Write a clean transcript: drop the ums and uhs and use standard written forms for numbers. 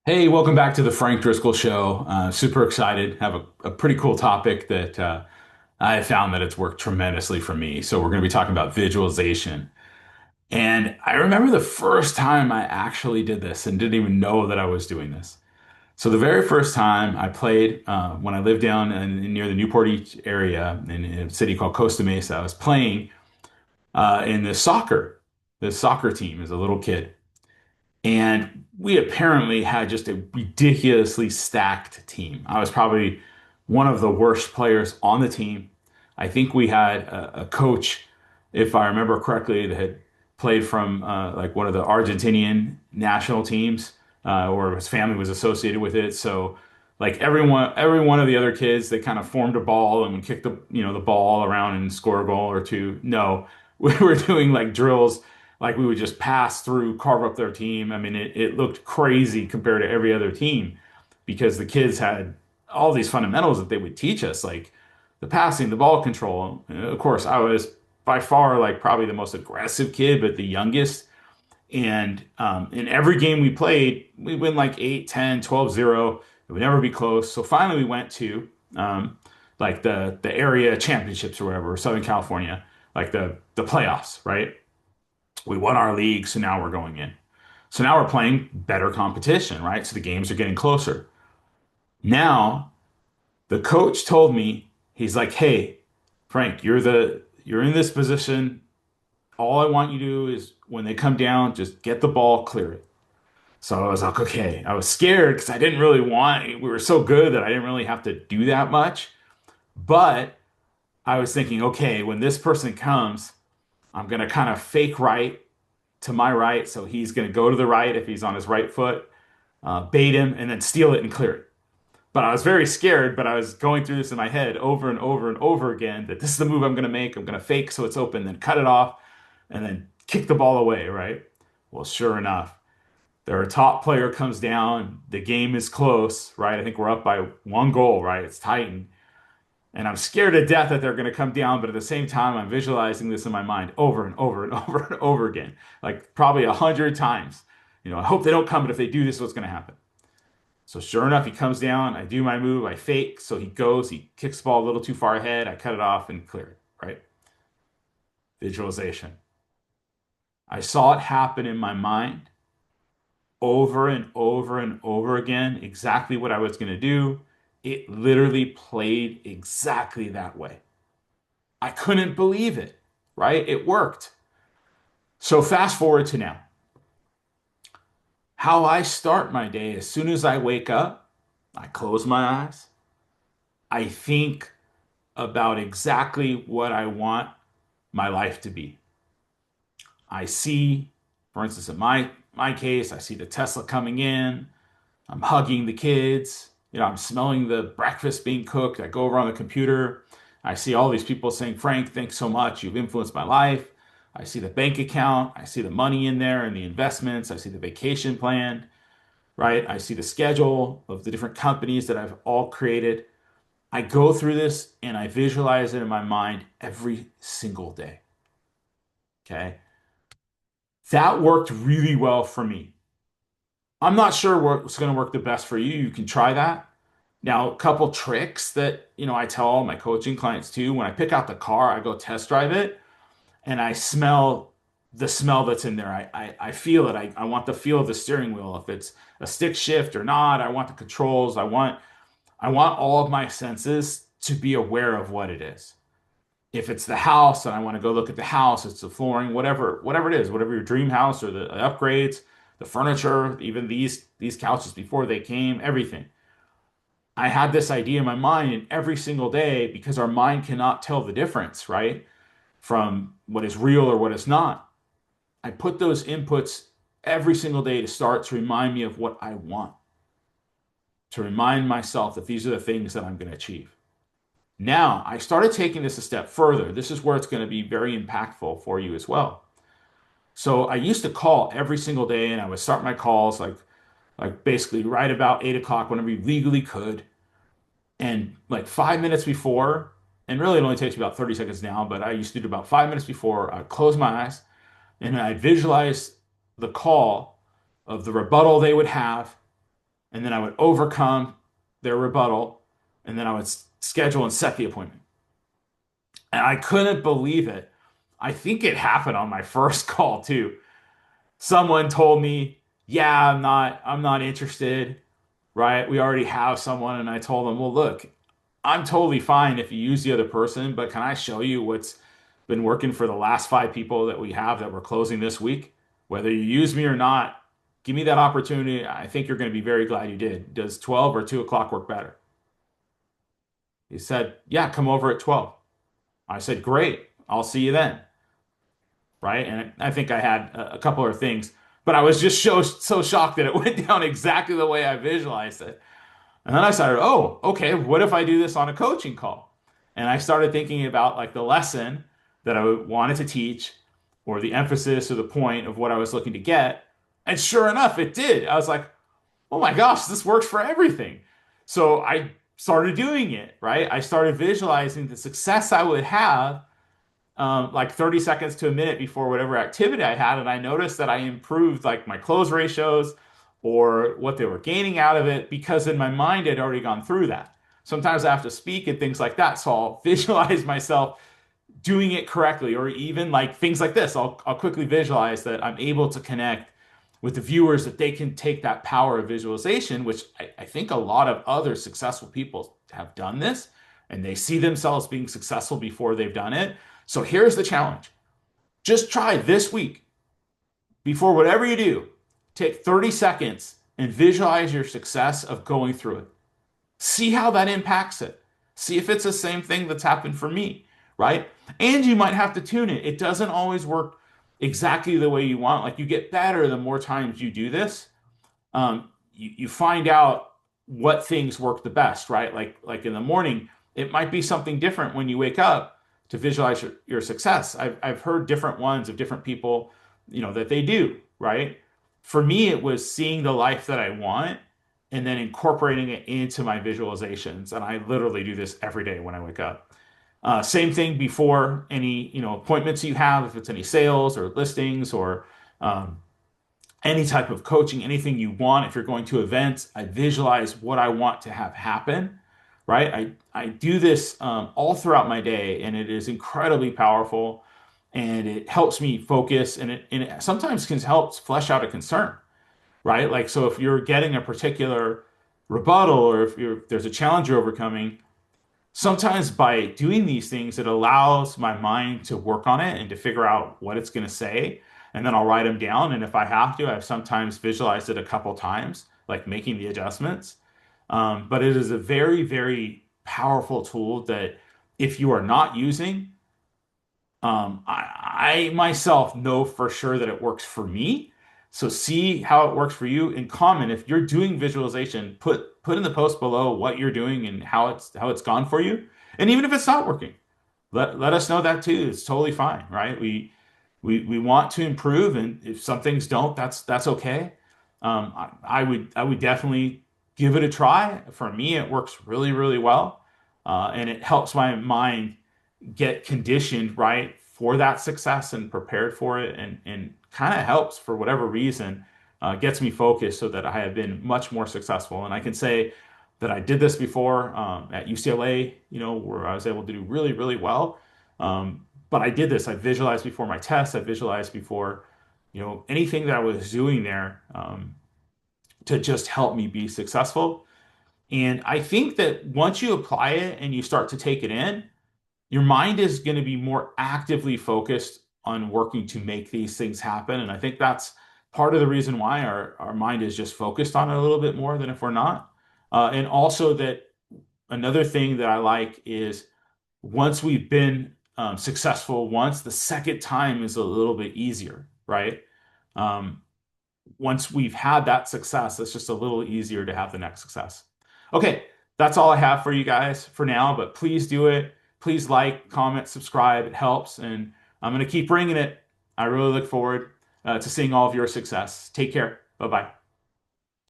Hey, welcome back to the Frank Driscoll Show. Super excited. Have a pretty cool topic that I have found that it's worked tremendously for me. So we're going to be talking about visualization. And I remember the first time I actually did this and didn't even know that I was doing this. So the very first time I played when I lived down near the Newport Beach area in a city called Costa Mesa, I was playing in this soccer team as a little kid. And we apparently had just a ridiculously stacked team. I was probably one of the worst players on the team. I think we had a coach, if I remember correctly, that had played from like one of the Argentinian national teams, or his family was associated with it. So, like every one of the other kids, they kind of formed a ball and would kick the ball around and score a goal or two. No, we were doing like drills, like we would just pass through, carve up their team. I mean, it looked crazy compared to every other team because the kids had all these fundamentals that they would teach us, like the passing, the ball control. And of course, I was by far like probably the most aggressive kid, but the youngest. And in every game we played, we win like 8, 10, 12-0. It would never be close. So finally we went to like the area championships or whatever, Southern California, like the playoffs, right? We won our league, so now we're going in. So now we're playing better competition, right? So the games are getting closer. Now, the coach told me, he's like, "Hey, Frank, you're in this position. All I want you to do is when they come down, just get the ball, clear it." So I was like, "Okay." I was scared because I didn't really want, we were so good that I didn't really have to do that much. But I was thinking, "Okay, when this person comes, I'm gonna kind of fake right to my right. So he's going to go to the right if he's on his right foot, bait him, and then steal it and clear it." But I was very scared, but I was going through this in my head over and over and over again that this is the move I'm going to make. I'm going to fake so it's open, then cut it off, and then kick the ball away, right? Well, sure enough, their top player comes down. The game is close, right? I think we're up by one goal, right? It's tight. And I'm scared to death that they're going to come down, but at the same time, I'm visualizing this in my mind over and over and over and over again, like probably 100 times. I hope they don't come, but if they do, this is what's going to happen. So sure enough, he comes down. I do my move. I fake. So he goes. He kicks the ball a little too far ahead. I cut it off and clear it. Right? Visualization. I saw it happen in my mind over and over and over again. Exactly what I was going to do. It literally played exactly that way. I couldn't believe it, right? It worked. So fast forward to now. How I start my day, as soon as I wake up, I close my eyes. I think about exactly what I want my life to be. I see, for instance, in my case, I see the Tesla coming in. I'm hugging the kids. I'm smelling the breakfast being cooked. I go over on the computer. I see all these people saying, "Frank, thanks so much. You've influenced my life." I see the bank account. I see the money in there and the investments. I see the vacation plan, right? I see the schedule of the different companies that I've all created. I go through this and I visualize it in my mind every single day. Okay. That worked really well for me. I'm not sure what's going to work the best for you. You can try that. Now, a couple tricks that, I tell all my coaching clients too. When I pick out the car, I go test drive it and I smell the smell that's in there. I feel it. I want the feel of the steering wheel. If it's a stick shift or not, I want the controls. I want all of my senses to be aware of what it is. If it's the house and I want to go look at the house, it's the flooring, whatever it is, whatever your dream house or the upgrades, the furniture, even these couches before they came, everything. I had this idea in my mind, and every single day, because our mind cannot tell the difference, right? From what is real or what is not. I put those inputs every single day to start to remind me of what I want, to remind myself that these are the things that I'm going to achieve. Now, I started taking this a step further. This is where it's going to be very impactful for you as well. So I used to call every single day, and I would start my calls like basically right about 8 o'clock whenever you legally could. And like 5 minutes before, and really it only takes me about 30 seconds now, but I used to do about 5 minutes before, I'd close my eyes and I'd visualize the call of the rebuttal they would have. and then I would overcome their rebuttal, and then I would schedule and set the appointment. And I couldn't believe it. I think it happened on my first call too. Someone told me, "Yeah, I'm not interested." Right? We already have someone, and I told them, "Well, look, I'm totally fine if you use the other person, but can I show you what's been working for the last five people that we have that we're closing this week? Whether you use me or not, give me that opportunity. I think you're going to be very glad you did. Does 12 or 2 o'clock work better?" He said, "Yeah, come over at 12." I said, "Great. I'll see you then." Right? And I think I had a couple of things, but I was just so shocked that it went down exactly the way I visualized it. And then I started, oh, okay, what if I do this on a coaching call? And I started thinking about like the lesson that I wanted to teach or the emphasis or the point of what I was looking to get. And sure enough, it did. I was like, oh my gosh, this works for everything. So I started doing it, right? I started visualizing the success I would have like 30 seconds to a minute before whatever activity I had. And I noticed that I improved like my close ratios or what they were gaining out of it because in my mind I'd already gone through that. Sometimes I have to speak and things like that. So I'll visualize myself doing it correctly, or even like things like this. I'll quickly visualize that I'm able to connect with the viewers, that they can take that power of visualization, which I think a lot of other successful people have done this and they see themselves being successful before they've done it. So here's the challenge. Just try this week, before whatever you do, take 30 seconds and visualize your success of going through it. See how that impacts it. See if it's the same thing that's happened for me, right? And you might have to tune it. It doesn't always work exactly the way you want. Like you get better the more times you do this. You find out what things work the best, right? Like in the morning, it might be something different when you wake up to visualize your success. I've heard different ones of different people, that they do, right? For me, it was seeing the life that I want and then incorporating it into my visualizations. And I literally do this every day when I wake up. Same thing before any, appointments you have, if it's any sales or listings or um, any type of coaching, anything you want. If you're going to events, I visualize what I want to have happen, right? I do this all throughout my day, and it is incredibly powerful, and it helps me focus, and it sometimes can help flesh out a concern, right? Like, so if you're getting a particular rebuttal or if there's a challenge you're overcoming, sometimes by doing these things, it allows my mind to work on it and to figure out what it's going to say. And then I'll write them down. And if I have to, I've sometimes visualized it a couple times, like making the adjustments. But it is a very, very powerful tool that if you are not using, I myself know for sure that it works for me. So see how it works for you. In comment, if you're doing visualization, put in the post below what you're doing and how it's gone for you. And even if it's not working, let us know that too. It's totally fine, right? We want to improve, and if some things don't, that's okay. I would definitely give it a try. For me, it works really, really well, and it helps my mind get conditioned right for that success and prepared for it, and kind of helps for whatever reason, gets me focused so that I have been much more successful. And I can say that I did this before at UCLA, where I was able to do really, really well. But I did this. I visualized before my tests. I visualized before, anything that I was doing there to just help me be successful. And I think that once you apply it and you start to take it in, your mind is going to be more actively focused on working to make these things happen. And I think that's part of the reason why our mind is just focused on it a little bit more than if we're not. And also that another thing that I like is once we've been successful once, the second time is a little bit easier, right? Um, Once we've had that success, it's just a little easier to have the next success. Okay, that's all I have for you guys for now, but please do it. Please like, comment, subscribe. It helps. And I'm going to keep bringing it. I really look forward to seeing all of your success. Take care. Bye bye.